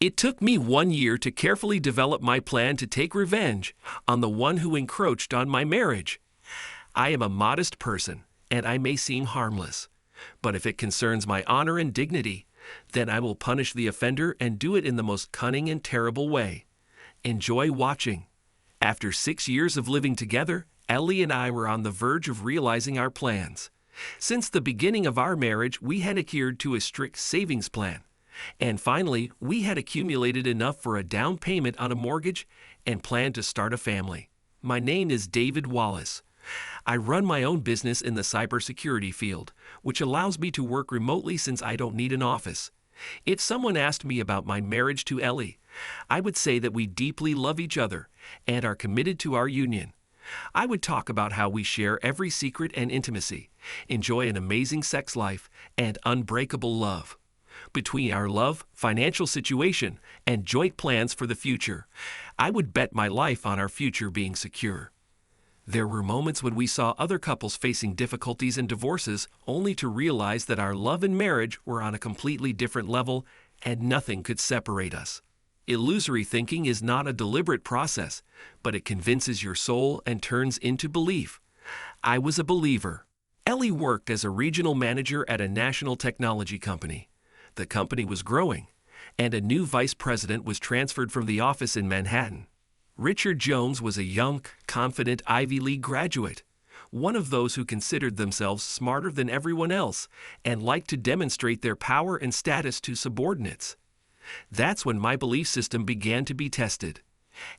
It took me 1 year to carefully develop my plan to take revenge on the one who encroached on my marriage. I am a modest person, and I may seem harmless. But if it concerns my honor and dignity, then I will punish the offender and do it in the most cunning and terrible way. Enjoy watching. After 6 years of living together, Ellie and I were on the verge of realizing our plans. Since the beginning of our marriage, we had adhered to a strict savings plan. And finally, we had accumulated enough for a down payment on a mortgage and planned to start a family. My name is David Wallace. I run my own business in the cybersecurity field, which allows me to work remotely since I don't need an office. If someone asked me about my marriage to Ellie, I would say that we deeply love each other and are committed to our union. I would talk about how we share every secret and intimacy, enjoy an amazing sex life, and unbreakable love. Between our love, financial situation, and joint plans for the future, I would bet my life on our future being secure. There were moments when we saw other couples facing difficulties and divorces, only to realize that our love and marriage were on a completely different level and nothing could separate us. Illusory thinking is not a deliberate process, but it convinces your soul and turns into belief. I was a believer. Ellie worked as a regional manager at a national technology company. The company was growing, and a new vice president was transferred from the office in Manhattan. Richard Jones was a young, confident Ivy League graduate, one of those who considered themselves smarter than everyone else and liked to demonstrate their power and status to subordinates. That's when my belief system began to be tested.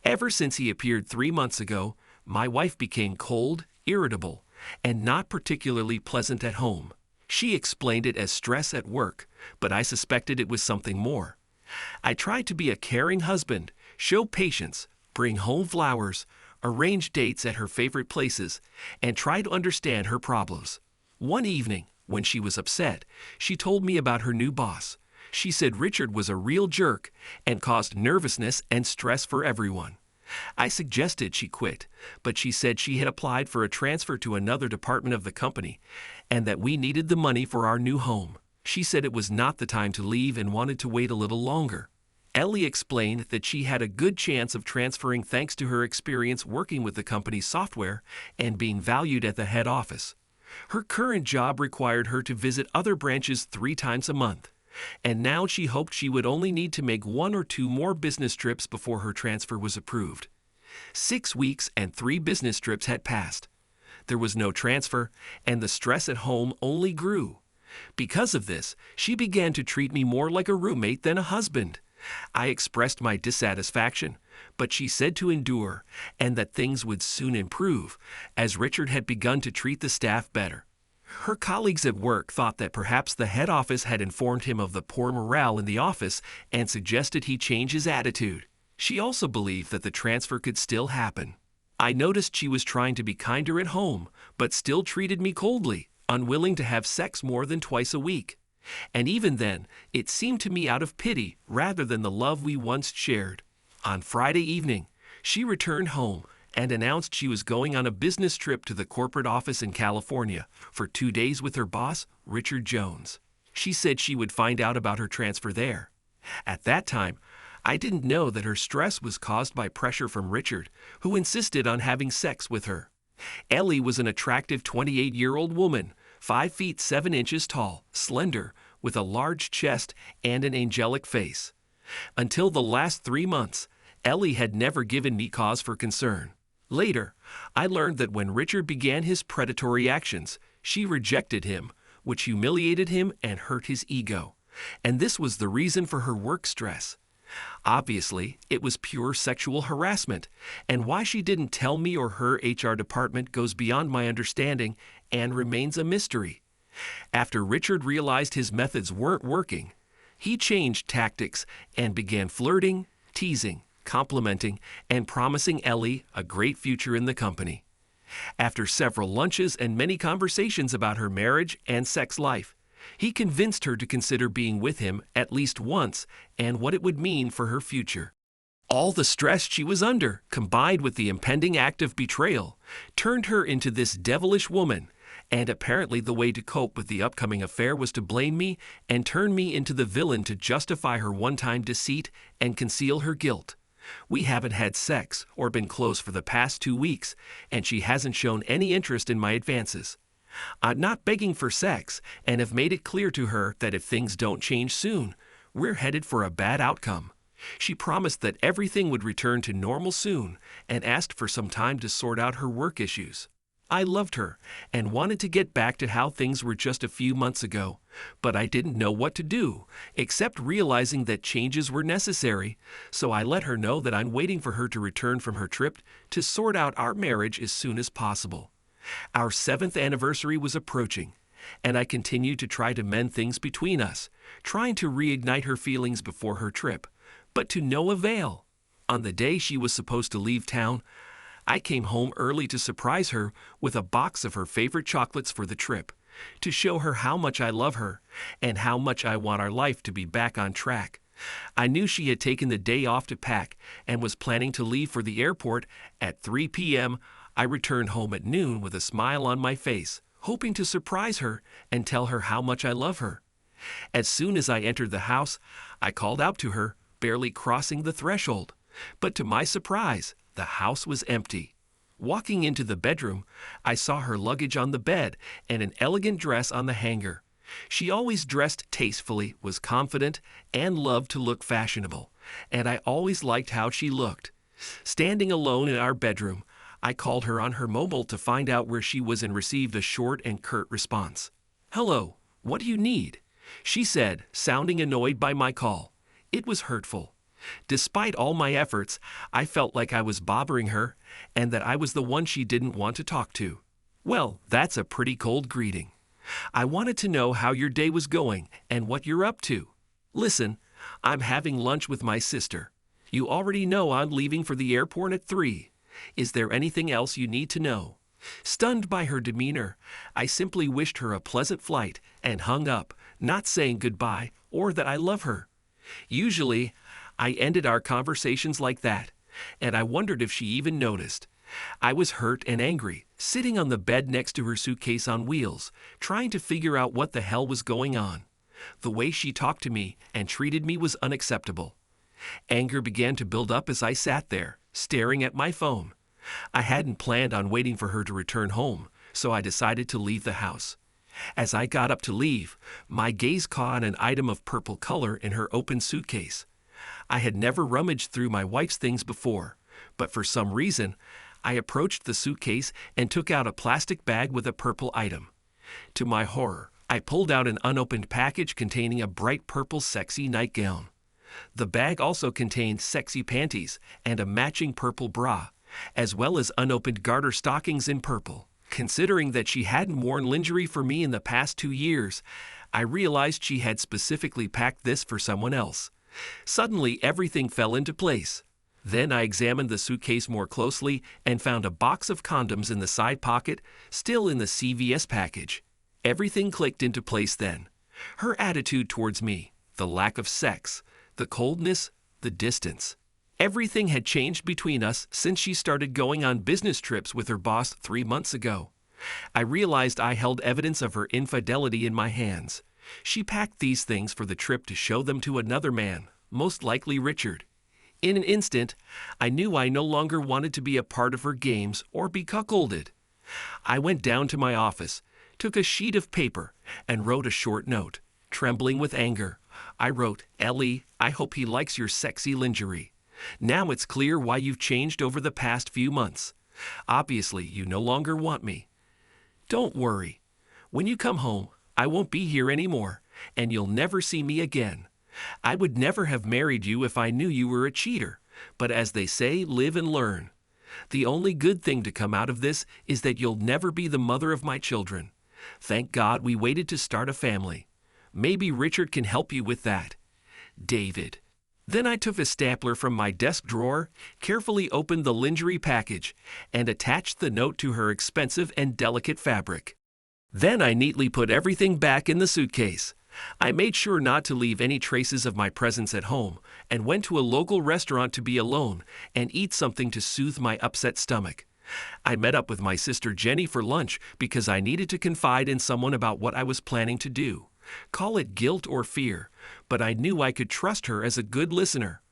Ever since he appeared 3 months ago, my wife became cold, irritable, and not particularly pleasant at home. She explained it as stress at work, but I suspected it was something more. I tried to be a caring husband, show patience, bring home flowers, arrange dates at her favorite places, and try to understand her problems. One evening, when she was upset, she told me about her new boss. She said Richard was a real jerk and caused nervousness and stress for everyone. I suggested she quit, but she said she had applied for a transfer to another department of the company and that we needed the money for our new home. She said it was not the time to leave and wanted to wait a little longer. Ellie explained that she had a good chance of transferring thanks to her experience working with the company's software and being valued at the head office. Her current job required her to visit other branches 3 times a month, and now she hoped she would only need to make 1 or 2 more business trips before her transfer was approved. 6 weeks and 3 business trips had passed. There was no transfer, and the stress at home only grew. Because of this, she began to treat me more like a roommate than a husband. I expressed my dissatisfaction, but she said to endure and that things would soon improve, as Richard had begun to treat the staff better. Her colleagues at work thought that perhaps the head office had informed him of the poor morale in the office and suggested he change his attitude. She also believed that the transfer could still happen. I noticed she was trying to be kinder at home, but still treated me coldly, unwilling to have sex more than twice a week. And even then, it seemed to me out of pity rather than the love we once shared. On Friday evening, she returned home and announced she was going on a business trip to the corporate office in California for 2 days with her boss, Richard Jones. She said she would find out about her transfer there. At that time, I didn't know that her stress was caused by pressure from Richard, who insisted on having sex with her. Ellie was an attractive 28-year-old woman, 5 feet 7 inches tall, slender, with a large chest and an angelic face. Until the last 3 months, Ellie had never given me cause for concern. Later, I learned that when Richard began his predatory actions, she rejected him, which humiliated him and hurt his ego. And this was the reason for her work stress. Obviously, it was pure sexual harassment, and why she didn't tell me or her HR department goes beyond my understanding and remains a mystery. After Richard realized his methods weren't working, he changed tactics and began flirting, teasing, complimenting, and promising Ellie a great future in the company. After several lunches and many conversations about her marriage and sex life, he convinced her to consider being with him at least once and what it would mean for her future. All the stress she was under, combined with the impending act of betrayal, turned her into this devilish woman, And apparently the way to cope with the upcoming affair was to blame me and turn me into the villain to justify her one-time deceit and conceal her guilt. We haven't had sex or been close for the past 2 weeks, and she hasn't shown any interest in my advances. I'm not begging for sex and have made it clear to her that if things don't change soon, we're headed for a bad outcome. She promised that everything would return to normal soon and asked for some time to sort out her work issues. I loved her and wanted to get back to how things were just a few months ago, but I didn't know what to do, except realizing that changes were necessary, so I let her know that I'm waiting for her to return from her trip to sort out our marriage as soon as possible. Our 7th anniversary was approaching, and I continued to try to mend things between us, trying to reignite her feelings before her trip, but to no avail. On the day she was supposed to leave town, I came home early to surprise her with a box of her favorite chocolates for the trip, to show her how much I love her and how much I want our life to be back on track. I knew she had taken the day off to pack and was planning to leave for the airport at 3 p.m. I returned home at noon with a smile on my face, hoping to surprise her and tell her how much I love her. As soon as I entered the house, I called out to her, barely crossing the threshold. But to my surprise, the house was empty. Walking into the bedroom, I saw her luggage on the bed and an elegant dress on the hanger. She always dressed tastefully, was confident, and loved to look fashionable, and I always liked how she looked. Standing alone in our bedroom, I called her on her mobile to find out where she was and received a short and curt response. "Hello, what do you need?" she said, sounding annoyed by my call. It was hurtful. Despite all my efforts, I felt like I was bothering her and that I was the one she didn't want to talk to. Well, that's a pretty cold greeting. I wanted to know how your day was going and what you're up to. Listen, I'm having lunch with my sister. You already know I'm leaving for the airport at 3. Is there anything else you need to know? Stunned by her demeanor, I simply wished her a pleasant flight and hung up, not saying goodbye or that I love her. Usually, I ended our conversations like that, and I wondered if she even noticed. I was hurt and angry, sitting on the bed next to her suitcase on wheels, trying to figure out what the hell was going on. The way she talked to me and treated me was unacceptable. Anger began to build up as I sat there, staring at my phone. I hadn't planned on waiting for her to return home, so I decided to leave the house. As I got up to leave, my gaze caught an item of purple color in her open suitcase. I had never rummaged through my wife's things before, but for some reason, I approached the suitcase and took out a plastic bag with a purple item. To my horror, I pulled out an unopened package containing a bright purple sexy nightgown. The bag also contained sexy panties and a matching purple bra, as well as unopened garter stockings in purple. Considering that she hadn't worn lingerie for me in the past 2 years, I realized she had specifically packed this for someone else. Suddenly, everything fell into place. Then I examined the suitcase more closely and found a box of condoms in the side pocket, still in the CVS package. Everything clicked into place then. Her attitude towards me, the lack of sex, the coldness, the distance. Everything had changed between us since she started going on business trips with her boss 3 months ago. I realized I held evidence of her infidelity in my hands. She packed these things for the trip to show them to another man, most likely Richard. In an instant, I knew I no longer wanted to be a part of her games or be cuckolded. I went down to my office, took a sheet of paper, and wrote a short note. Trembling with anger, I wrote, "Ellie, I hope he likes your sexy lingerie. Now it's clear why you've changed over the past few months. Obviously, you no longer want me. Don't worry. When you come home, I won't be here anymore, and you'll never see me again. I would never have married you if I knew you were a cheater, but as they say, live and learn. The only good thing to come out of this is that you'll never be the mother of my children. Thank God we waited to start a family. Maybe Richard can help you with that. David." Then I took a stapler from my desk drawer, carefully opened the lingerie package, and attached the note to her expensive and delicate fabric. Then I neatly put everything back in the suitcase. I made sure not to leave any traces of my presence at home and went to a local restaurant to be alone and eat something to soothe my upset stomach. I met up with my sister Jenny for lunch because I needed to confide in someone about what I was planning to do. Call it guilt or fear, but I knew I could trust her as a good listener.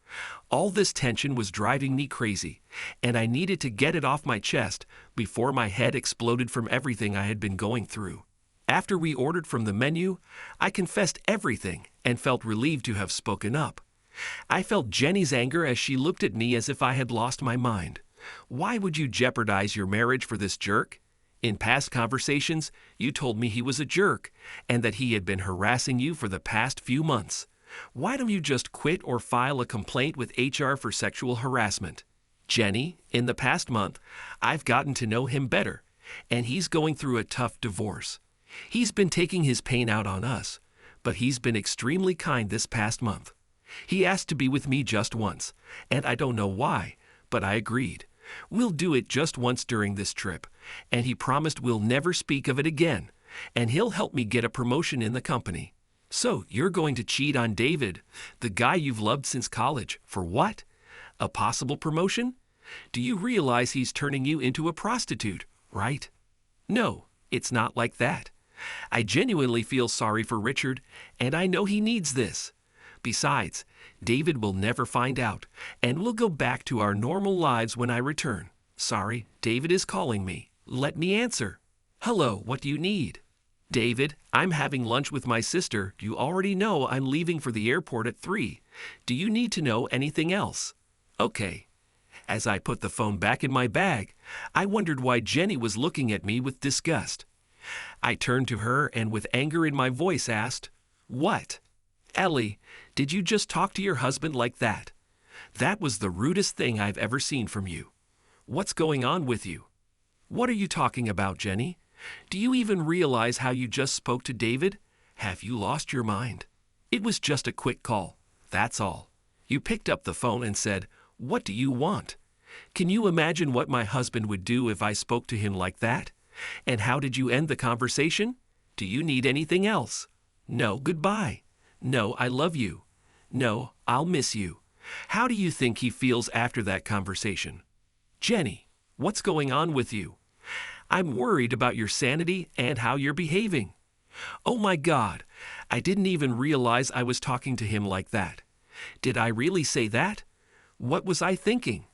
All this tension was driving me crazy, and I needed to get it off my chest before my head exploded from everything I had been going through. After we ordered from the menu, I confessed everything and felt relieved to have spoken up. I felt Jenny's anger as she looked at me as if I had lost my mind. Why would you jeopardize your marriage for this jerk? In past conversations, you told me he was a jerk and that he had been harassing you for the past few months. Why don't you just quit or file a complaint with HR for sexual harassment? Jenny, in the past month, I've gotten to know him better, and he's going through a tough divorce. He's been taking his pain out on us, but he's been extremely kind this past month. He asked to be with me just once, and I don't know why, but I agreed. We'll do it just once during this trip, and he promised we'll never speak of it again, and he'll help me get a promotion in the company. So you're going to cheat on David, the guy you've loved since college, for what? A possible promotion? Do you realize he's turning you into a prostitute, right? No, it's not like that. I genuinely feel sorry for Richard, and I know he needs this. Besides, David will never find out, and we'll go back to our normal lives when I return. Sorry, David is calling me. Let me answer. Hello, what do you need? David, I'm having lunch with my sister. You already know I'm leaving for the airport at 3. Do you need to know anything else? Okay. As I put the phone back in my bag, I wondered why Jenny was looking at me with disgust. I turned to her and with anger in my voice asked, "What?" "Ellie, did you just talk to your husband like that? That was the rudest thing I've ever seen from you. What's going on with you?" "What are you talking about, Jenny? Do you even realize how you just spoke to David? Have you lost your mind?" "It was just a quick call. That's all." You picked up the phone and said, "What do you want?" Can you imagine what my husband would do if I spoke to him like that? And how did you end the conversation? Do you need anything else? No, goodbye. No, I love you. No, I'll miss you. How do you think he feels after that conversation? Jenny, what's going on with you? I'm worried about your sanity and how you're behaving. Oh my God, I didn't even realize I was talking to him like that. Did I really say that? What was I thinking?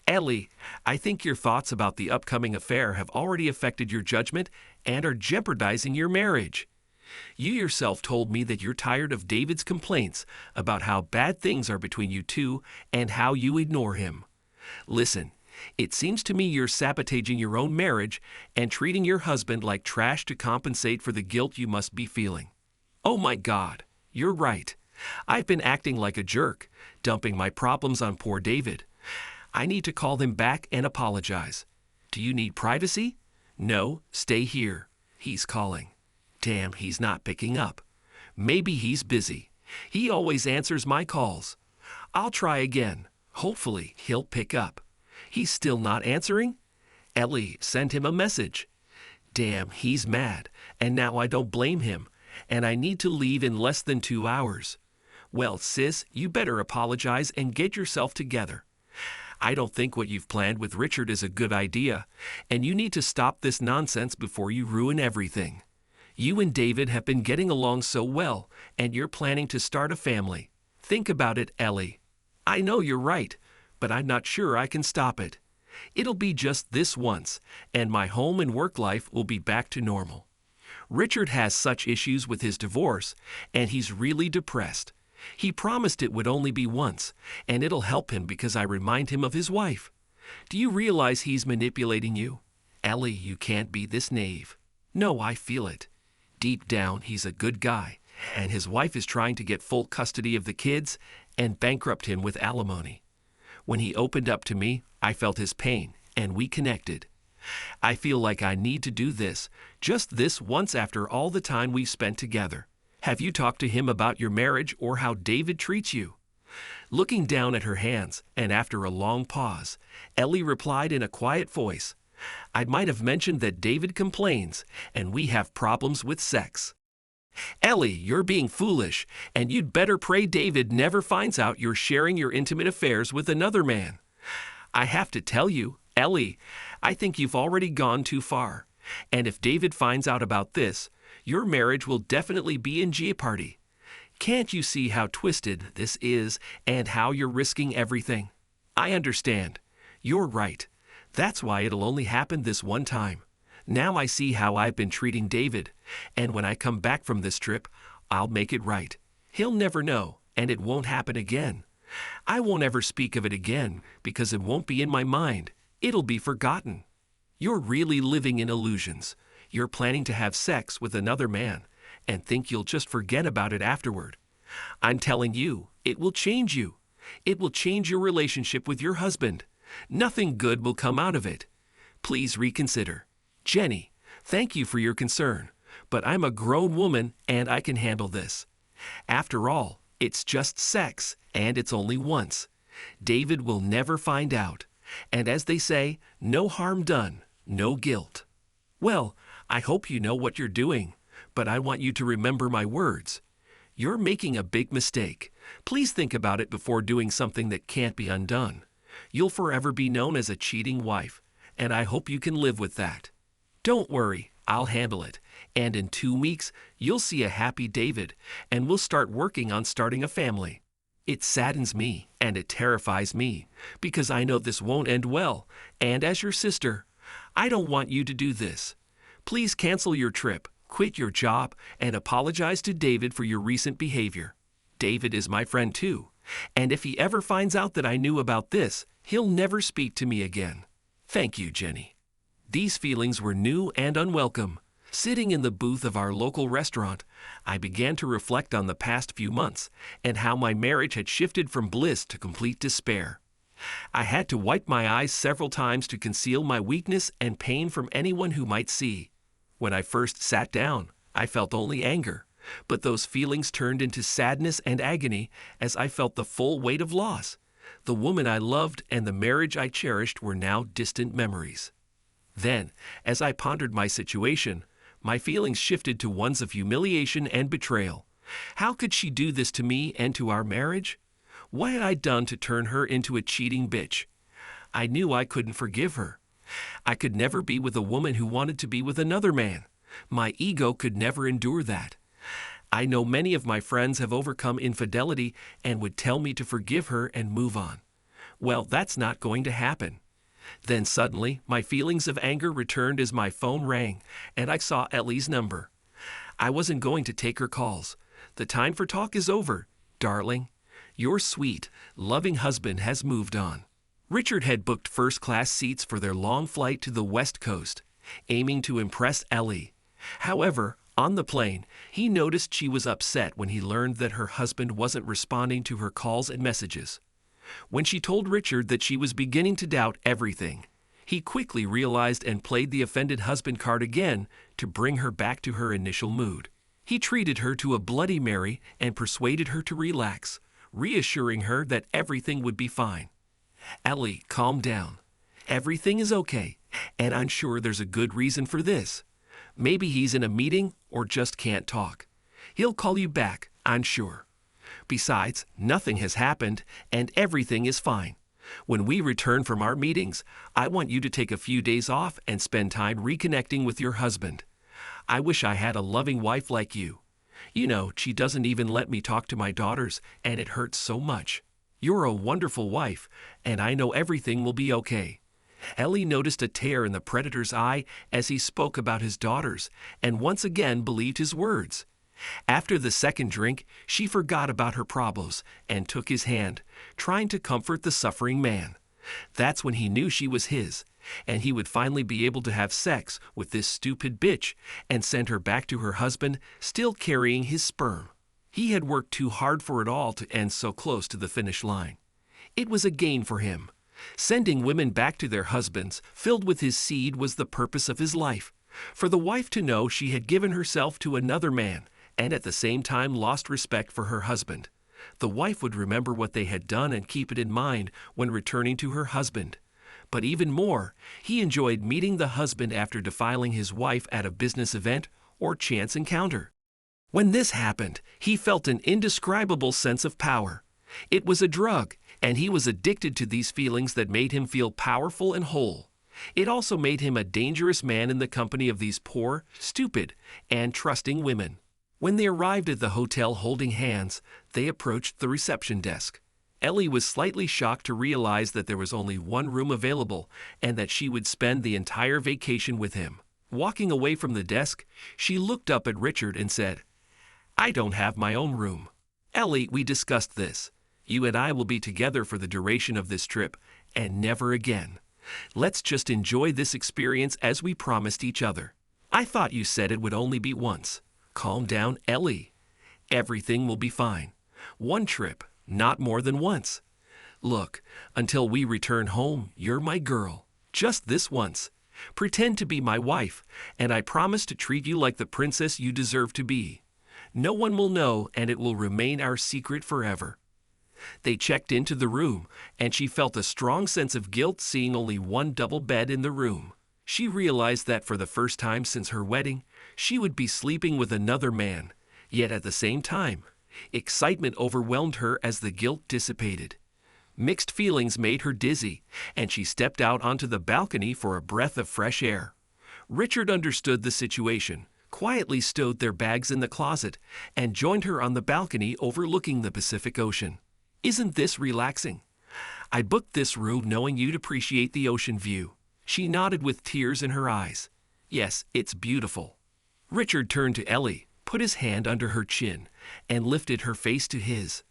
Ellie, I think your thoughts about the upcoming affair have already affected your judgment and are jeopardizing your marriage. You yourself told me that you're tired of David's complaints about how bad things are between you two and how you ignore him. Listen, it seems to me you're sabotaging your own marriage and treating your husband like trash to compensate for the guilt you must be feeling. Oh my God, you're right. I've been acting like a jerk, dumping my problems on poor David. I need to call him back and apologize. Do you need privacy? No, stay here. He's calling. Damn, he's not picking up. Maybe he's busy. He always answers my calls. I'll try again. Hopefully, he'll pick up. He's still not answering? Ellie, send him a message. Damn, he's mad, and now I don't blame him, and I need to leave in less than 2 hours. Well, sis, you better apologize and get yourself together. I don't think what you've planned with Richard is a good idea, and you need to stop this nonsense before you ruin everything. You and David have been getting along so well, and you're planning to start a family. Think about it, Ellie. I know you're right, but I'm not sure I can stop it. It'll be just this once, and my home and work life will be back to normal. Richard has such issues with his divorce, and he's really depressed. He promised it would only be once, and it'll help him because I remind him of his wife. Do you realize he's manipulating you? Ellie, you can't be this naive. No, I feel it. Deep down, he's a good guy, and his wife is trying to get full custody of the kids and bankrupt him with alimony. When he opened up to me, I felt his pain, and we connected. I feel like I need to do this, just this once after all the time we've spent together. Have you talked to him about your marriage or how David treats you? Looking down at her hands, and after a long pause, Ellie replied in a quiet voice, I might have mentioned that David complains, and we have problems with sex. Ellie, you're being foolish, and you'd better pray David never finds out you're sharing your intimate affairs with another man. I have to tell you, Ellie, I think you've already gone too far. And if David finds out about this, your marriage will definitely be in jeopardy. Can't you see how twisted this is and how you're risking everything? I understand. You're right. That's why it'll only happen this one time. Now I see how I've been treating David, and when I come back from this trip, I'll make it right. He'll never know, and it won't happen again. I won't ever speak of it again because it won't be in my mind. It'll be forgotten. You're really living in illusions. You're planning to have sex with another man and think you'll just forget about it afterward. I'm telling you, it will change you. It will change your relationship with your husband. Nothing good will come out of it. Please reconsider. Jenny, thank you for your concern, but I'm a grown woman and I can handle this. After all, it's just sex, and it's only once. David will never find out. And as they say, no harm done, no guilt. Well, I hope you know what you're doing, but I want you to remember my words. You're making a big mistake. Please think about it before doing something that can't be undone. You'll forever be known as a cheating wife, and I hope you can live with that. Don't worry, I'll handle it, and in 2 weeks, you'll see a happy David, and we'll start working on starting a family. It saddens me, and it terrifies me, because I know this won't end well, and as your sister, I don't want you to do this. Please cancel your trip, quit your job, and apologize to David for your recent behavior. David is my friend too, and if he ever finds out that I knew about this, he'll never speak to me again. Thank you, Jenny. These feelings were new and unwelcome. Sitting in the booth of our local restaurant, I began to reflect on the past few months and how my marriage had shifted from bliss to complete despair. I had to wipe my eyes several times to conceal my weakness and pain from anyone who might see. When I first sat down, I felt only anger, but those feelings turned into sadness and agony as I felt the full weight of loss. The woman I loved and the marriage I cherished were now distant memories. Then, as I pondered my situation, my feelings shifted to ones of humiliation and betrayal. How could she do this to me and to our marriage? What had I done to turn her into a cheating bitch? I knew I couldn't forgive her. I could never be with a woman who wanted to be with another man. My ego could never endure that. I know many of my friends have overcome infidelity and would tell me to forgive her and move on. Well, that's not going to happen. Then suddenly, my feelings of anger returned as my phone rang, and I saw Ellie's number. I wasn't going to take her calls. The time for talk is over, darling. Your sweet, loving husband has moved on. Richard had booked first-class seats for their long flight to the West Coast, aiming to impress Ellie. However, on the plane, he noticed she was upset when he learned that her husband wasn't responding to her calls and messages. When she told Richard that she was beginning to doubt everything, he quickly realized and played the offended husband card again to bring her back to her initial mood. He treated her to a Bloody Mary and persuaded her to relax, reassuring her that everything would be fine. Ellie, calm down. Everything is okay, and I'm sure there's a good reason for this. Maybe he's in a meeting or just can't talk. He'll call you back, I'm sure. Besides, nothing has happened and everything is fine. When we return from our meetings, I want you to take a few days off and spend time reconnecting with your husband. I wish I had a loving wife like you. You know, she doesn't even let me talk to my daughters, and it hurts so much. You're a wonderful wife, and I know everything will be okay. Ellie noticed a tear in the predator's eye as he spoke about his daughters, and once again believed his words. After the second drink, she forgot about her problems and took his hand, trying to comfort the suffering man. That's when he knew she was his, and he would finally be able to have sex with this stupid bitch and send her back to her husband, still carrying his sperm. He had worked too hard for it all to end so close to the finish line. It was a gain for him. Sending women back to their husbands, filled with his seed, was the purpose of his life. For the wife to know she had given herself to another man, and at the same time lost respect for her husband. The wife would remember what they had done and keep it in mind when returning to her husband. But even more, he enjoyed meeting the husband after defiling his wife at a business event or chance encounter. When this happened, he felt an indescribable sense of power. It was a drug, and he was addicted to these feelings that made him feel powerful and whole. It also made him a dangerous man in the company of these poor, stupid, and trusting women. When they arrived at the hotel holding hands, they approached the reception desk. Ellie was slightly shocked to realize that there was only one room available and that she would spend the entire vacation with him. Walking away from the desk, she looked up at Richard and said, "I don't have my own room." "Ellie, we discussed this. You and I will be together for the duration of this trip, and never again. Let's just enjoy this experience as we promised each other. I thought you said it would only be once." "Calm down, Ellie. Everything will be fine. One trip, not more than once. Look, until we return home, you're my girl. Just this once. Pretend to be my wife, and I promise to treat you like the princess you deserve to be. No one will know, and it will remain our secret forever." They checked into the room, and she felt a strong sense of guilt seeing only one double bed in the room. She realized that for the first time since her wedding, she would be sleeping with another man, yet at the same time, excitement overwhelmed her as the guilt dissipated. Mixed feelings made her dizzy, and she stepped out onto the balcony for a breath of fresh air. Richard understood the situation, quietly stowed their bags in the closet, and joined her on the balcony overlooking the Pacific Ocean. "Isn't this relaxing? I booked this room knowing you'd appreciate the ocean view." She nodded with tears in her eyes. "Yes, it's beautiful." Richard turned to Ellie, put his hand under her chin, and lifted her face to his.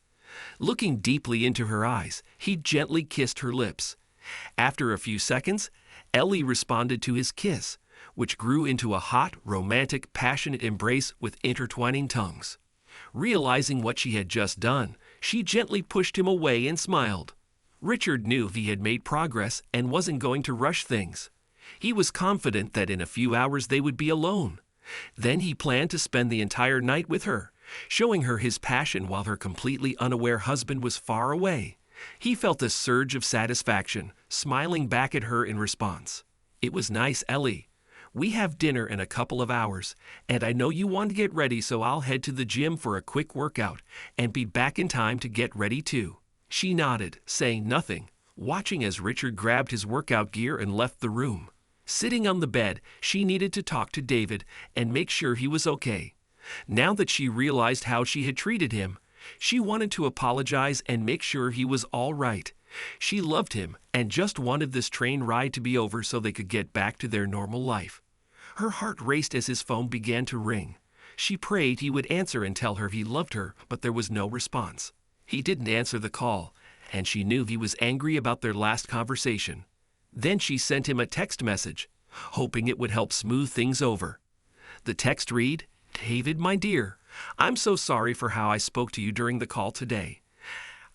Looking deeply into her eyes, he gently kissed her lips. After a few seconds, Ellie responded to his kiss, which grew into a hot, romantic, passionate embrace with intertwining tongues. Realizing what she had just done, she gently pushed him away and smiled. Richard knew he had made progress and wasn't going to rush things. He was confident that in a few hours they would be alone. Then he planned to spend the entire night with her, showing her his passion while her completely unaware husband was far away. He felt a surge of satisfaction, smiling back at her in response. "It was nice, Ellie. We have dinner in a couple of hours, and I know you want to get ready, so I'll head to the gym for a quick workout and be back in time to get ready too." She nodded, saying nothing, watching as Richard grabbed his workout gear and left the room. Sitting on the bed, she needed to talk to David and make sure he was okay. Now that she realized how she had treated him, she wanted to apologize and make sure he was all right. She loved him and just wanted this train ride to be over so they could get back to their normal life. Her heart raced as his phone began to ring. She prayed he would answer and tell her he loved her, but there was no response. He didn't answer the call, and she knew he was angry about their last conversation. Then she sent him a text message, hoping it would help smooth things over. The text read, "David, my dear, I'm so sorry for how I spoke to you during the call today.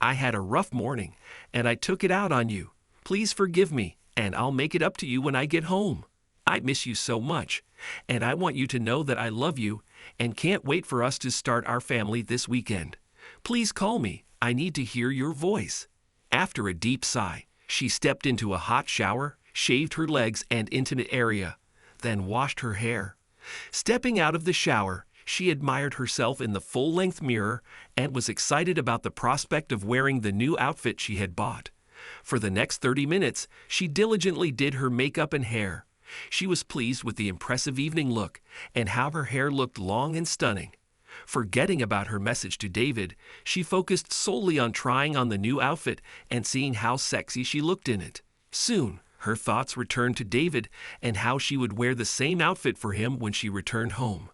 I had a rough morning, and I took it out on you. Please forgive me, and I'll make it up to you when I get home. I miss you so much, and I want you to know that I love you and can't wait for us to start our family this weekend. Please call me. I need to hear your voice." After a deep sigh, she stepped into a hot shower, shaved her legs and intimate area, then washed her hair. Stepping out of the shower, she admired herself in the full-length mirror and was excited about the prospect of wearing the new outfit she had bought. For the next 30 minutes, she diligently did her makeup and hair. She was pleased with the impressive evening look and how her hair looked long and stunning. Forgetting about her message to David, she focused solely on trying on the new outfit and seeing how sexy she looked in it. Soon, her thoughts returned to David and how she would wear the same outfit for him when she returned home.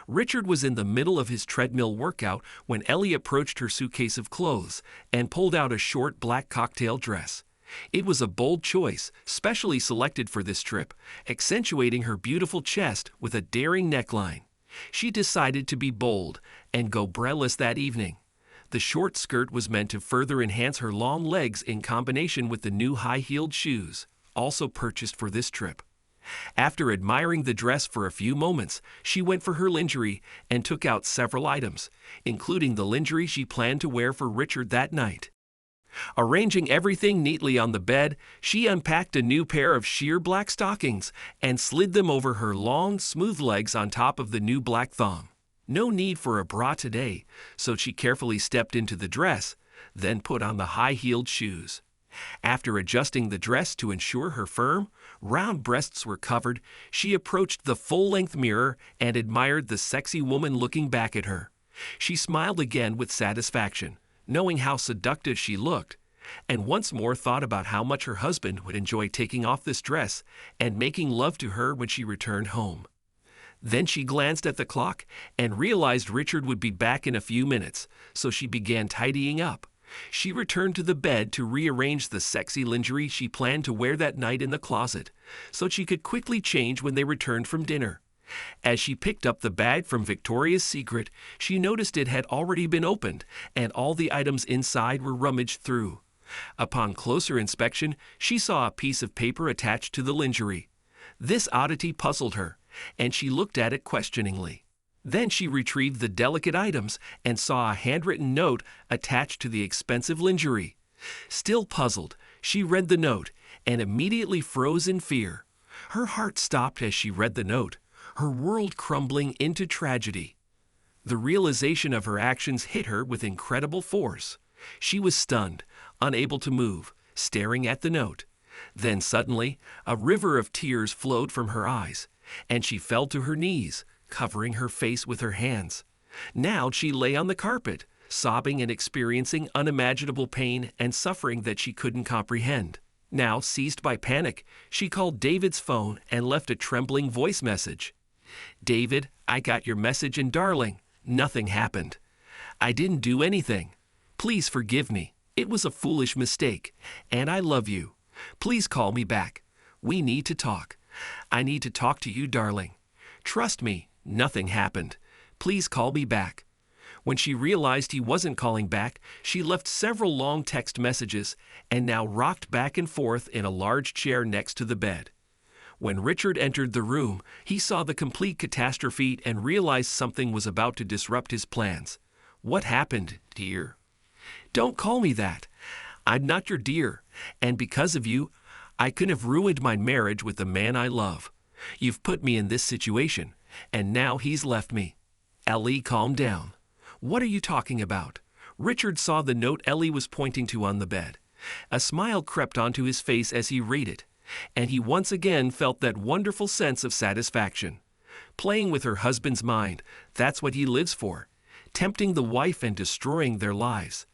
Richard was in the middle of his treadmill workout when Ellie approached her suitcase of clothes and pulled out a short black cocktail dress. It was a bold choice, specially selected for this trip, accentuating her beautiful chest with a daring neckline. She decided to be bold and go braless that evening. The short skirt was meant to further enhance her long legs in combination with the new high-heeled shoes, also purchased for this trip. After admiring the dress for a few moments, she went for her lingerie and took out several items, including the lingerie she planned to wear for Richard that night. Arranging everything neatly on the bed, she unpacked a new pair of sheer black stockings and slid them over her long, smooth legs on top of the new black thong. No need for a bra today, so she carefully stepped into the dress, then put on the high-heeled shoes. After adjusting the dress to ensure her firm, round breasts were covered, she approached the full-length mirror and admired the sexy woman looking back at her. She smiled again with satisfaction, knowing how seductive she looked, and once more thought about how much her husband would enjoy taking off this dress and making love to her when she returned home. Then she glanced at the clock and realized Richard would be back in a few minutes, so she began tidying up. She returned to the bed to rearrange the sexy lingerie she planned to wear that night in the closet, so she could quickly change when they returned from dinner. As she picked up the bag from Victoria's Secret, she noticed it had already been opened, and all the items inside were rummaged through. Upon closer inspection, she saw a piece of paper attached to the lingerie. This oddity puzzled her, and she looked at it questioningly. Then she retrieved the delicate items and saw a handwritten note attached to the expensive lingerie. Still puzzled, she read the note and immediately froze in fear. Her heart stopped as she read the note, her world crumbling into tragedy. The realization of her actions hit her with incredible force. She was stunned, unable to move, staring at the note. Then suddenly, a river of tears flowed from her eyes, and she fell to her knees, covering her face with her hands. Now she lay on the carpet, sobbing and experiencing unimaginable pain and suffering that she couldn't comprehend. Now, seized by panic, she called David's phone and left a trembling voice message. "David, I got your message, and darling, nothing happened. I didn't do anything. Please forgive me. It was a foolish mistake, and I love you. Please call me back. We need to talk. I need to talk to you, darling. Trust me, nothing happened. Please call me back." When she realized he wasn't calling back, she left several long text messages and now rocked back and forth in a large chair next to the bed. When Richard entered the room, he saw the complete catastrophe and realized something was about to disrupt his plans. "What happened, dear?" "Don't call me that. I'm not your dear, and because of you, I could have ruined my marriage with the man I love. You've put me in this situation, and now he's left me." "Ellie, calm down. What are you talking about?" Richard saw the note Ellie was pointing to on the bed. A smile crept onto his face as he read it, and he once again felt that wonderful sense of satisfaction. Playing with her husband's mind, that's what he lives for, tempting the wife and destroying their lives.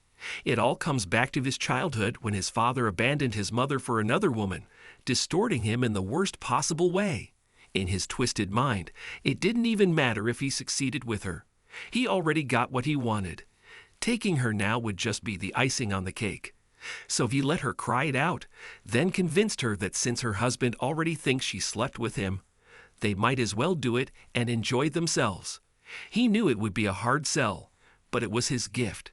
It all comes back to his childhood when his father abandoned his mother for another woman, distorting him in the worst possible way. In his twisted mind, it didn't even matter if he succeeded with her. He already got what he wanted. Taking her now would just be the icing on the cake. So he let her cry it out, then convinced her that since her husband already thinks she slept with him, they might as well do it and enjoy themselves. He knew it would be a hard sell, but it was his gift.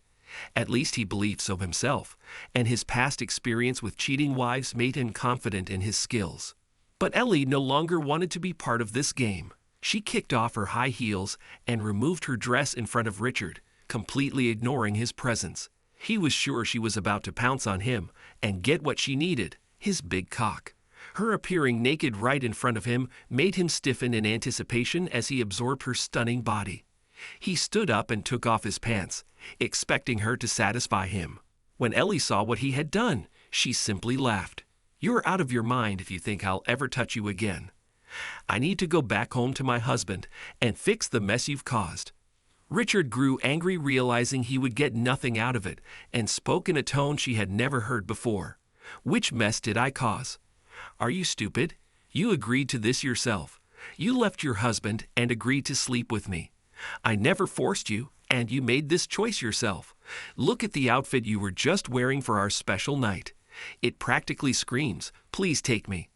At least he believed so himself, and his past experience with cheating wives made him confident in his skills. But Ellie no longer wanted to be part of this game. She kicked off her high heels and removed her dress in front of Richard, completely ignoring his presence. He was sure she was about to pounce on him and get what she needed, his big cock. Her appearing naked right in front of him made him stiffen in anticipation as he absorbed her stunning body. He stood up and took off his pants, expecting her to satisfy him. When Ellie saw what he had done, she simply laughed. "You're out of your mind if you think I'll ever touch you again. I need to go back home to my husband and fix the mess you've caused." Richard grew angry, realizing he would get nothing out of it, and spoke in a tone she had never heard before. "Which mess did I cause? Are you stupid? You agreed to this yourself. You left your husband and agreed to sleep with me. I never forced you, and you made this choice yourself. Look at the outfit you were just wearing for our special night. It practically screams, 'Please take me.'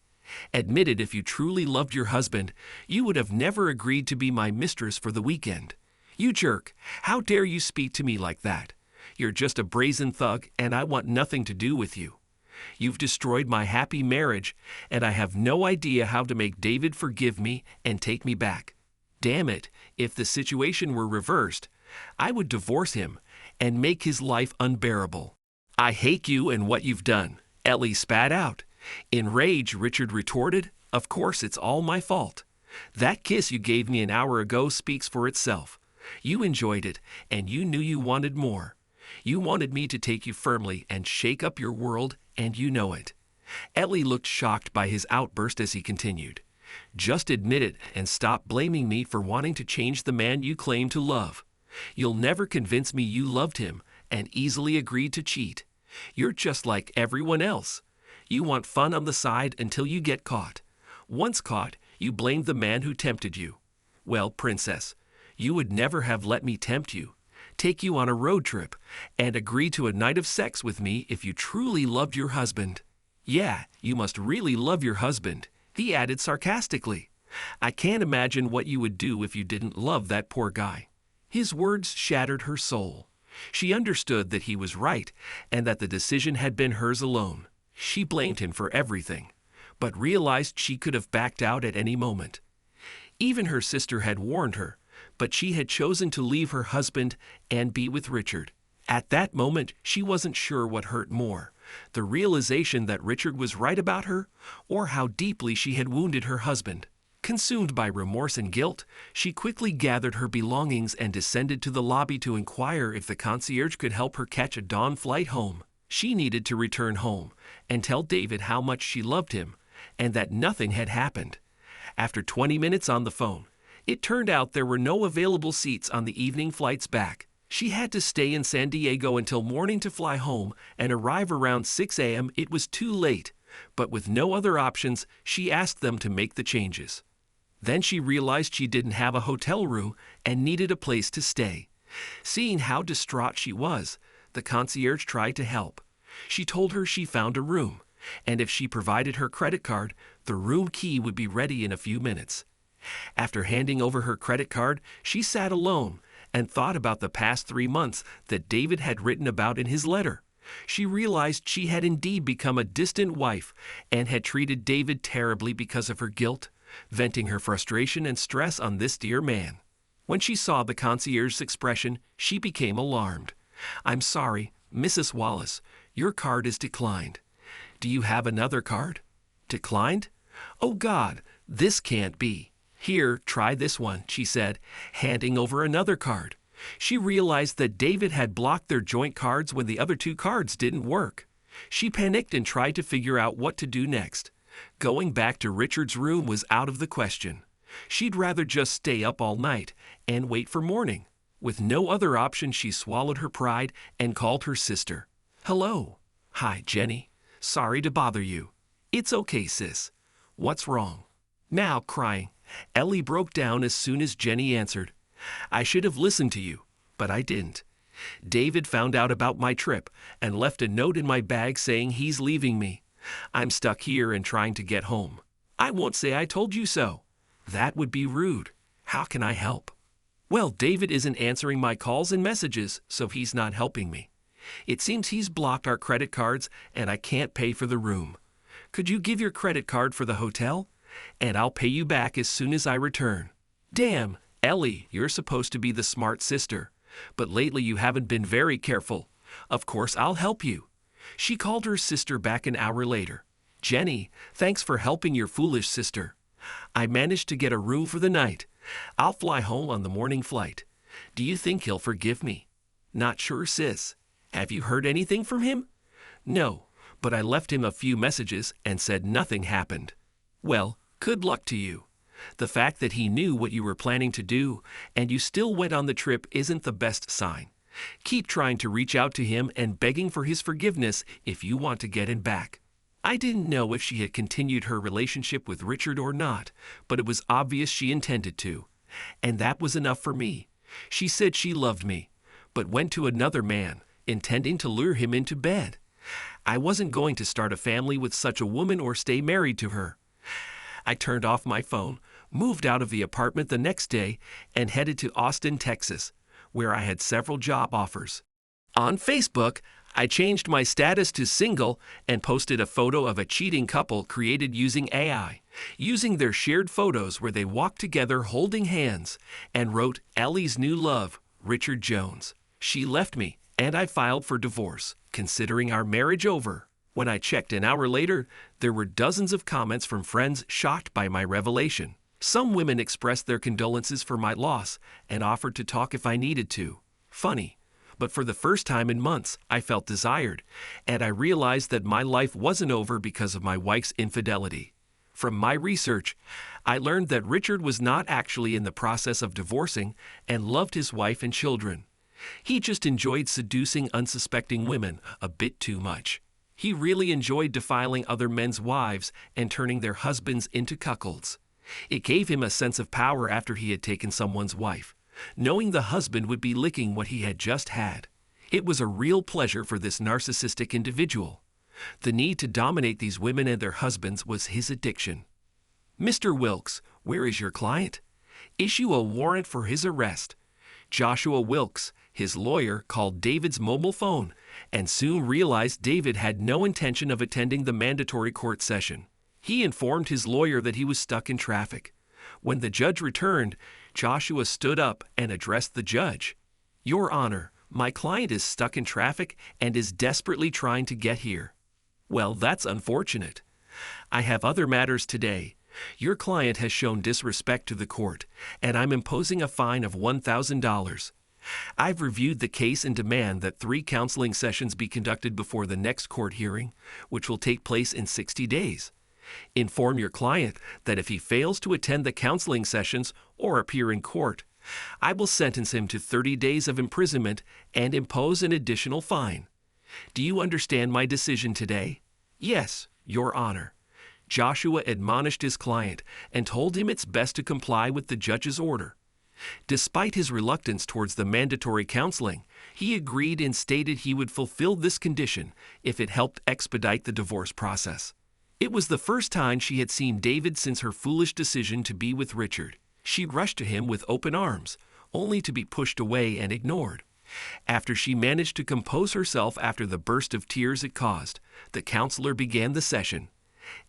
Admit it, if you truly loved your husband, you would have never agreed to be my mistress for the weekend. You jerk, how dare you speak to me like that? You're just a brazen thug, and I want nothing to do with you. You've destroyed my happy marriage, and I have no idea how to make David forgive me and take me back. Damn it, if the situation were reversed, I would divorce him and make his life unbearable. I hate you and what you've done," Ellie spat out. In rage, Richard retorted, "Of course it's all my fault. That kiss you gave me an hour ago speaks for itself. You enjoyed it, and you knew you wanted more. You wanted me to take you firmly and shake up your world, and you know it." Ellie looked shocked by his outburst as he continued. "Just admit it and stop blaming me for wanting to change the man you claim to love. You'll never convince me you loved him and easily agreed to cheat. You're just like everyone else. You want fun on the side until you get caught. Once caught, you blame the man who tempted you. Well, princess, you would never have let me tempt you, take you on a road trip, and agree to a night of sex with me if you truly loved your husband. Yeah, you must really love your husband," he added sarcastically. "I can't imagine what you would do if you didn't love that poor guy." His words shattered her soul. She understood that he was right and that the decision had been hers alone. She blamed him for everything, but realized she could have backed out at any moment. Even her sister had warned her, but she had chosen to leave her husband and be with Richard. At that moment, she wasn't sure what hurt more, the realization that Richard was right about her, or how deeply she had wounded her husband. Consumed by remorse and guilt, she quickly gathered her belongings and descended to the lobby to inquire if the concierge could help her catch a dawn flight home. She needed to return home and tell David how much she loved him and that nothing had happened. After 20 minutes on the phone, it turned out there were no available seats on the evening flights back. She had to stay in San Diego until morning to fly home and arrive around 6 a.m. It was too late, but with no other options, she asked them to make the changes. Then she realized she didn't have a hotel room and needed a place to stay. Seeing how distraught she was, the concierge tried to help. She told her she found a room, and if she provided her credit card, the room key would be ready in a few minutes. After handing over her credit card, she sat alone and thought about the past 3 months that David had written about in his letter. She realized she had indeed become a distant wife and had treated David terribly because of her guilt, venting her frustration and stress on this dear man. When she saw the concierge's expression, she became alarmed. "I'm sorry, Mrs. Wallace, your card is declined. Do you have another card?" "Declined? Oh God, this can't be. Here, try this one," she said, handing over another card. She realized that David had blocked their joint cards when the other 2 cards didn't work. She panicked and tried to figure out what to do next. Going back to Richard's room was out of the question. She'd rather just stay up all night and wait for morning. With no other option, she swallowed her pride and called her sister. "Hello." "Hi, Jenny. Sorry to bother you." "It's okay, sis. What's wrong?" Now crying, Ellie broke down as soon as Jenny answered. "I should have listened to you, but I didn't. David found out about my trip and left a note in my bag saying he's leaving me. I'm stuck here and trying to get home. I won't say I told you so. That would be rude. How can I help?" "Well, David isn't answering my calls and messages, so he's not helping me. It seems he's blocked our credit cards and I can't pay for the room. Could you give your credit card for the hotel? And I'll pay you back as soon as I return." "Damn, Ellie, you're supposed to be the smart sister, but lately you haven't been very careful. Of course I'll help you." She called her sister back an hour later. "Jenny, thanks for helping your foolish sister. I managed to get a room for the night. I'll fly home on the morning flight. Do you think he'll forgive me?" "Not sure, sis. Have you heard anything from him?" "No, but I left him a few messages and said nothing happened." "Well, good luck to you. The fact that he knew what you were planning to do and you still went on the trip isn't the best sign. Keep trying to reach out to him and begging for his forgiveness if you want to get him back." I didn't know if she had continued her relationship with Richard or not, but it was obvious she intended to. And that was enough for me. She said she loved me, but went to another man, intending to lure him into bed. I wasn't going to start a family with such a woman or stay married to her. I turned off my phone, moved out of the apartment the next day, and headed to Austin, Texas, where I had several job offers. On Facebook, I changed my status to single and posted a photo of a cheating couple created using AI, using their shared photos where they walked together holding hands, and wrote Ellie's new love, Richard Jones. She left me, and I filed for divorce, considering our marriage over. When I checked an hour later, there were dozens of comments from friends shocked by my revelation. Some women expressed their condolences for my loss and offered to talk if I needed to. Funny, but for the first time in months, I felt desired, and I realized that my life wasn't over because of my wife's infidelity. From my research, I learned that Richard was not actually in the process of divorcing and loved his wife and children. He just enjoyed seducing unsuspecting women a bit too much. He really enjoyed defiling other men's wives and turning their husbands into cuckolds. It gave him a sense of power after he had taken someone's wife, knowing the husband would be licking what he had just had. It was a real pleasure for this narcissistic individual. The need to dominate these women and their husbands was his addiction. Mr. Wilkes, where is your client? Issue a warrant for his arrest. Joshua Wilkes, his lawyer, called David's mobile phone and soon realized David had no intention of attending the mandatory court session. He informed his lawyer that he was stuck in traffic. When the judge returned, Joshua stood up and addressed the judge. "Your Honor, my client is stuck in traffic and is desperately trying to get here." "Well, that's unfortunate. I have other matters today. Your client has shown disrespect to the court, and I'm imposing a fine of $1,000. I've reviewed the case and demand that 3 counseling sessions be conducted before the next court hearing, which will take place in 60 days. Inform your client that if he fails to attend the counseling sessions or appear in court, I will sentence him to 30 days of imprisonment and impose an additional fine. Do you understand my decision today?" "Yes, Your Honor." Joshua admonished his client and told him it's best to comply with the judge's order. Despite his reluctance towards the mandatory counseling, he agreed and stated he would fulfill this condition if it helped expedite the divorce process. It was the first time she had seen David since her foolish decision to be with Richard. She rushed to him with open arms, only to be pushed away and ignored. After she managed to compose herself after the burst of tears it caused, the counselor began the session.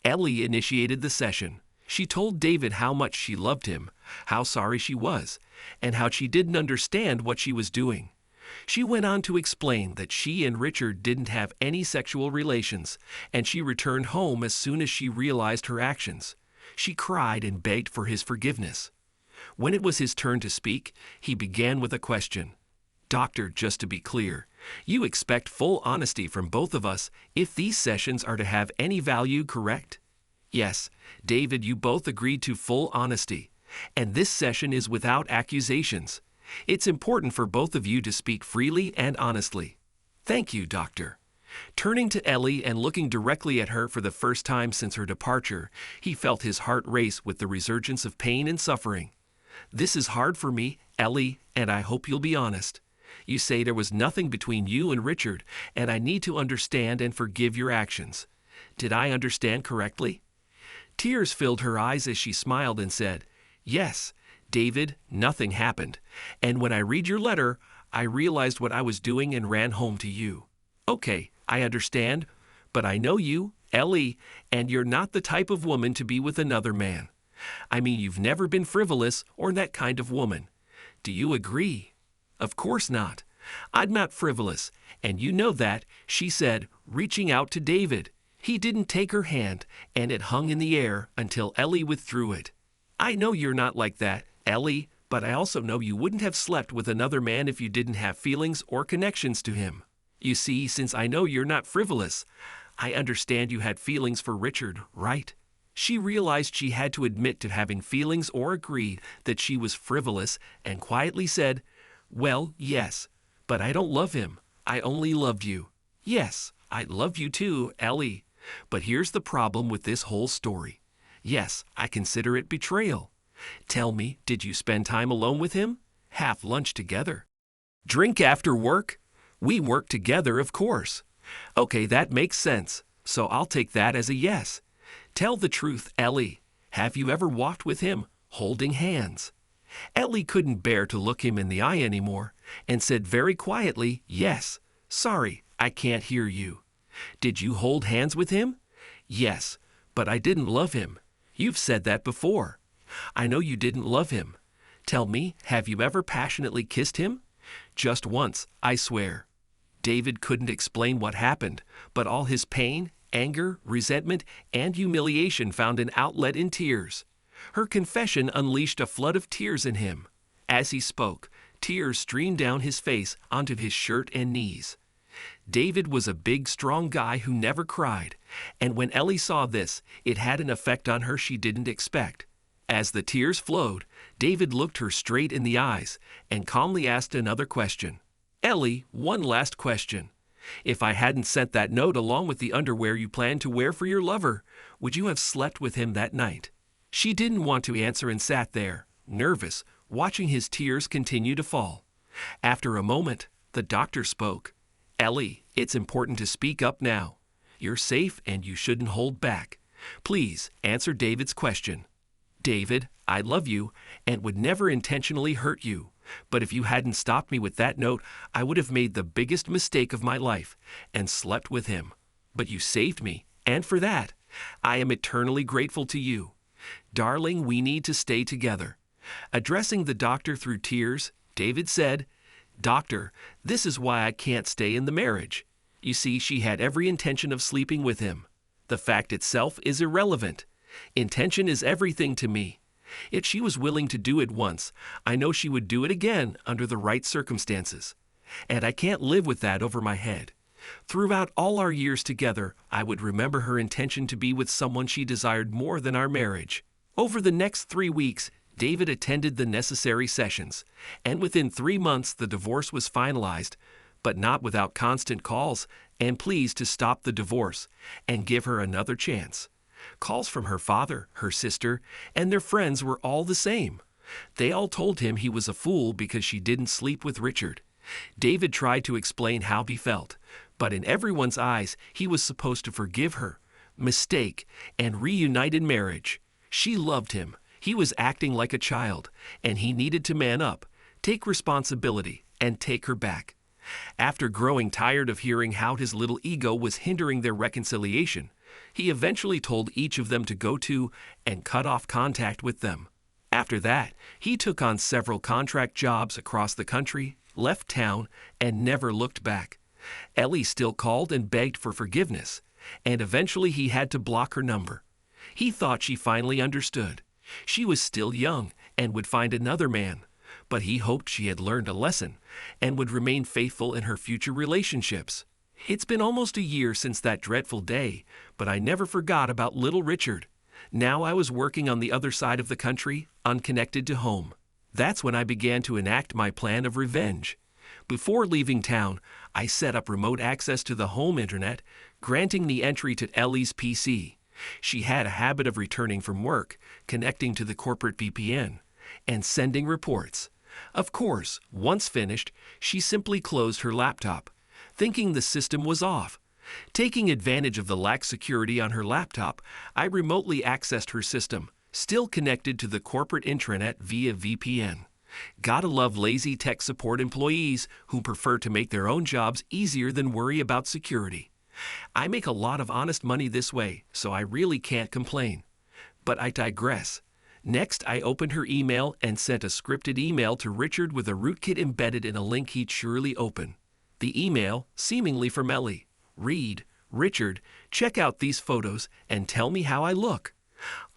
Ellie initiated the session. She told David how much she loved him, how sorry she was, and how she didn't understand what she was doing. She went on to explain that she and Richard didn't have any sexual relations, and she returned home as soon as she realized her actions. She cried and begged for his forgiveness. When it was his turn to speak, he began with a question. "Doctor, just to be clear, you expect full honesty from both of us if these sessions are to have any value, correct?" "Yes, David, you both agreed to full honesty, and this session is without accusations. It's important for both of you to speak freely and honestly." "Thank you, Doctor." Turning to Ellie and looking directly at her for the first time since her departure, he felt his heart race with the resurgence of pain and suffering. "This is hard for me, Ellie, and I hope you'll be honest. You say there was nothing between you and Richard, and I need to understand and forgive your actions. Did I understand correctly?" Tears filled her eyes as she smiled and said, "Yes, David, nothing happened. And when I read your letter, I realized what I was doing and ran home to you." "Okay, I understand, but I know you, Ellie, and you're not the type of woman to be with another man. I mean, you've never been frivolous or that kind of woman. Do you agree?" "Of course not. I'm not frivolous, and you know that," she said, reaching out to David. He didn't take her hand, and it hung in the air until Ellie withdrew it. "I know you're not like that, Ellie, but I also know you wouldn't have slept with another man if you didn't have feelings or connections to him. You see, since I know you're not frivolous, I understand you had feelings for Richard, right?" She realized she had to admit to having feelings or agree that she was frivolous and quietly said, "Well, yes, but I don't love him. I only loved you." "Yes, I love you too, Ellie. But here's the problem with this whole story. Yes, I consider it betrayal. Tell me, did you spend time alone with him? Have lunch together? Drink after work? We work together, of course. Okay, that makes sense, so I'll take that as a yes. Tell the truth, Ellie. Have you ever walked with him, holding hands?" Ellie couldn't bear to look him in the eye anymore, and said very quietly, "Yes. Sorry, I can't hear you." "Did you hold hands with him?" "Yes, but I didn't love him. You've said that before. I know you didn't love him. Tell me, have you ever passionately kissed him?" "Just once, I swear." David couldn't explain what happened, but all his pain, anger, resentment, and humiliation found an outlet in tears. Her confession unleashed a flood of tears in him. As he spoke, Tears streamed down his face onto his shirt and knees. David was a big, strong guy who never cried, and when Ellie saw this, it had an effect on her she didn't expect. As the tears flowed, David looked her straight in the eyes and calmly asked another question. "Ellie, one last question. If I hadn't sent that note along with the underwear you planned to wear for your lover, would you have slept with him that night?" She didn't want to answer and sat there, nervous, watching his tears continue to fall. After a moment, the doctor spoke. "Ellie, it's important to speak up now. You're safe and you shouldn't hold back. Please answer David's question." "David, I love you and would never intentionally hurt you. But if you hadn't stopped me with that note, I would have made the biggest mistake of my life and slept with him. But you saved me, and for that, I am eternally grateful to you. Darling, we need to stay together." Addressing the doctor through tears, David said, "Doctor, this is why I can't stay in the marriage. You see, she had every intention of sleeping with him. The fact itself is irrelevant. Intention is everything to me. If she was willing to do it once, I know she would do it again under the right circumstances. And I can't live with that over my head. Throughout all our years together, I would remember her intention to be with someone she desired more than our marriage." Over the next 3 weeks, David attended the necessary sessions, and within 3 months the divorce was finalized, but not without constant calls and pleas to stop the divorce and give her another chance. Calls from her father, her sister, and their friends were all the same. They all told him he was a fool because she didn't sleep with Richard. David tried to explain how he felt, but in everyone's eyes he was supposed to forgive her, mistake, and reunite in marriage. She loved him. He was acting like a child, and he needed to man up, take responsibility, and take her back. After growing tired of hearing how his little ego was hindering their reconciliation, he eventually told each of them to go to and cut off contact with them. After that, he took on several contract jobs across the country, left town, and never looked back. Ellie still called and begged for forgiveness, and eventually he had to block her number. He thought she finally understood. She was still young and would find another man, but he hoped she had learned a lesson and would remain faithful in her future relationships. It's been almost a year since that dreadful day, but I never forgot about little Richard. Now I was working on the other side of the country, unconnected to home. That's when I began to enact my plan of revenge. Before leaving town, I set up remote access to the home internet, granting the entry to Ellie's PC. She had a habit of returning from work, connecting to the corporate VPN, and sending reports. Of course, once finished, she simply closed her laptop, thinking the system was off. Taking advantage of the lax security on her laptop, I remotely accessed her system, still connected to the corporate intranet via VPN. Gotta love lazy tech support employees who prefer to make their own jobs easier than worry about security. I make a lot of honest money this way, so I really can't complain. But I digress. Next, I opened her email and sent a scripted email to Richard with a rootkit embedded in a link he'd surely open. The email, seemingly from Ellie, read, "Richard, check out these photos and tell me how I look."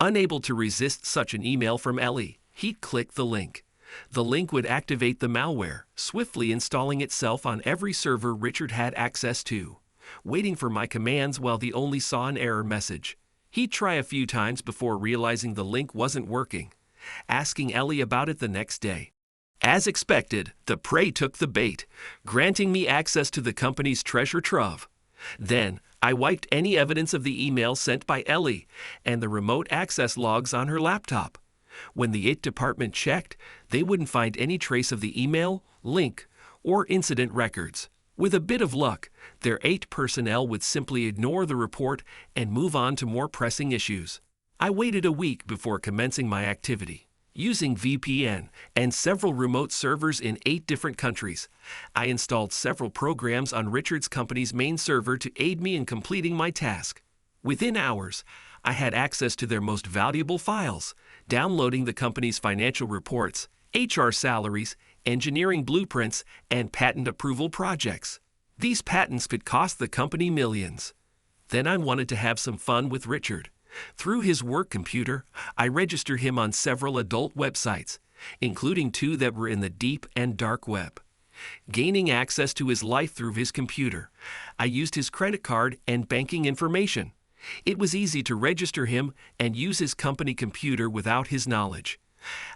Unable to resist such an email from Ellie, he'd click the link. The link would activate the malware, swiftly installing itself on every server Richard had access to, waiting for my commands while he only saw an error message. He'd try a few times before realizing the link wasn't working, asking Ellie about it the next day. As expected, the prey took the bait, granting me access to the company's treasure trove. Then, I wiped any evidence of the email sent by Ellie and the remote access logs on her laptop. When the IT department checked, they wouldn't find any trace of the email, link, or incident records. With a bit of luck, their 8 personnel would simply ignore the report and move on to more pressing issues. I waited a week before commencing my activity. Using VPN and several remote servers in 8 different countries, I installed several programs on Richard's company's main server to aid me in completing my task. Within hours, I had access to their most valuable files, downloading the company's financial reports, HR salaries, engineering blueprints, and patent approval projects. These patents could cost the company millions. Then I wanted to have some fun with Richard. Through his work computer, I registered him on several adult websites, including 2 that were in the deep and dark web. Gaining access to his life through his computer, I used his credit card and banking information. It was easy to register him and use his company computer without his knowledge.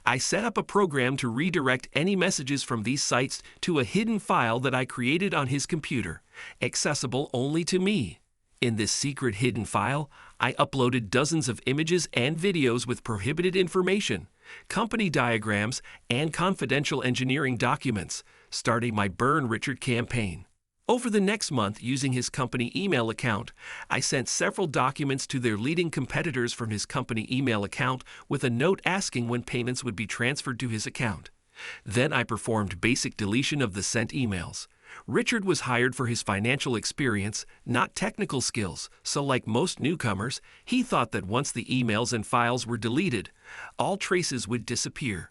I set up a program to redirect any messages from these sites to a hidden file that I created on his computer, accessible only to me. In this secret hidden file, I uploaded dozens of images and videos with prohibited information, company diagrams, and confidential engineering documents, starting my Burn Richard campaign. Over the next month, using his company email account, I sent several documents to their leading competitors from his company email account with a note asking when payments would be transferred to his account. Then I performed basic deletion of the sent emails. Richard was hired for his financial experience, not technical skills, so like most newcomers, he thought that once the emails and files were deleted, all traces would disappear.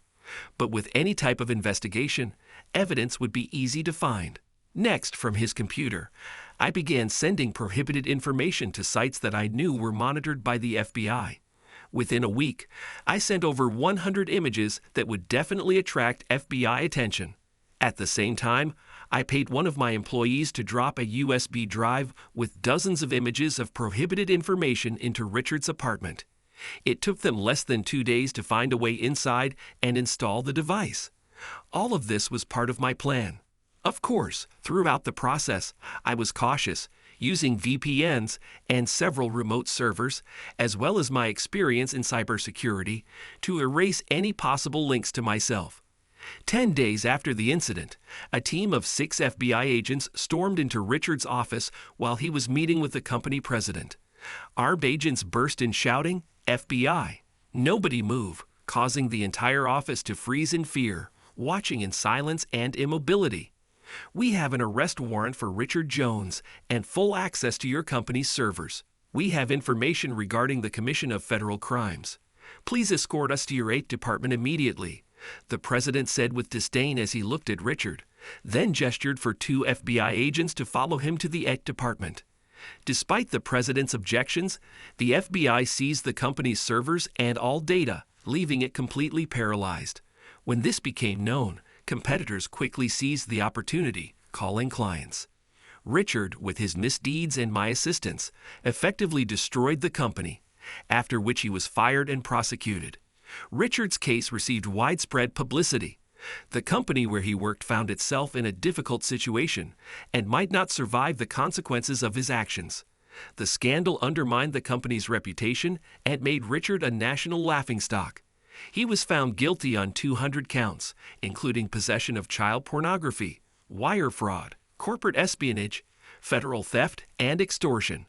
But with any type of investigation, evidence would be easy to find. Next, from his computer, I began sending prohibited information to sites that I knew were monitored by the FBI. Within a week, I sent over 100 images that would definitely attract FBI attention. At the same time, I paid one of my employees to drop a USB drive with dozens of images of prohibited information into Richard's apartment. It took them less than 2 days to find a way inside and install the device. All of this was part of my plan. Of course, throughout the process, I was cautious, using VPNs and several remote servers, as well as my experience in cybersecurity, to erase any possible links to myself. 10 days after the incident, a team of 6 FBI agents stormed into Richard's office while he was meeting with the company president. Armed agents burst in shouting, "FBI!" Nobody moved, causing the entire office to freeze in fear, watching in silence and immobility. "We have an arrest warrant for Richard Jones and full access to your company's servers. We have information regarding the commission of federal crimes. Please escort us to your 8th department immediately," the president said with disdain as he looked at Richard, then gestured for 2 FBI agents to follow him to the 8th department. Despite the president's objections, the FBI seized the company's servers and all data, leaving it completely paralyzed. When this became known, competitors quickly seized the opportunity, calling clients. Richard, with his misdeeds and my assistance, effectively destroyed the company, after which he was fired and prosecuted. Richard's case received widespread publicity. The company where he worked found itself in a difficult situation and might not survive the consequences of his actions. The scandal undermined the company's reputation and made Richard a national laughingstock. He was found guilty on 200 counts, including possession of child pornography, wire fraud, corporate espionage, federal theft, and extortion.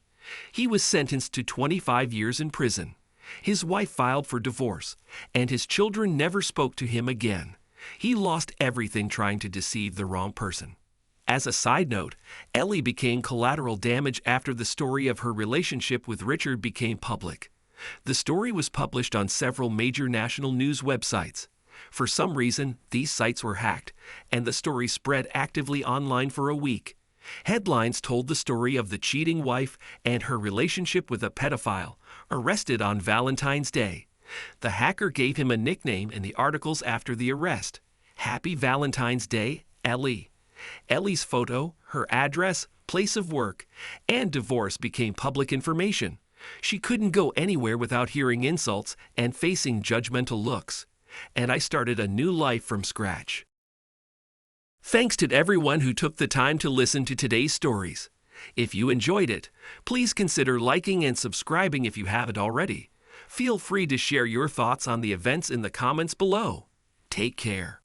He was sentenced to 25 years in prison. His wife filed for divorce, and his children never spoke to him again. He lost everything trying to deceive the wrong person. As a side note, Ellie became collateral damage after the story of her relationship with Richard became public. The story was published on several major national news websites. For some reason, these sites were hacked, and the story spread actively online for a week. Headlines told the story of the cheating wife and her relationship with a pedophile, arrested on Valentine's Day. The hacker gave him a nickname in the articles after the arrest: "Happy Valentine's Day, Ellie." Ellie's photo, her address, place of work, and divorce became public information. She couldn't go anywhere without hearing insults and facing judgmental looks. And I started a new life from scratch. Thanks to everyone who took the time to listen to today's stories. If you enjoyed it, please consider liking and subscribing if you haven't already. Feel free to share your thoughts on the events in the comments below. Take care.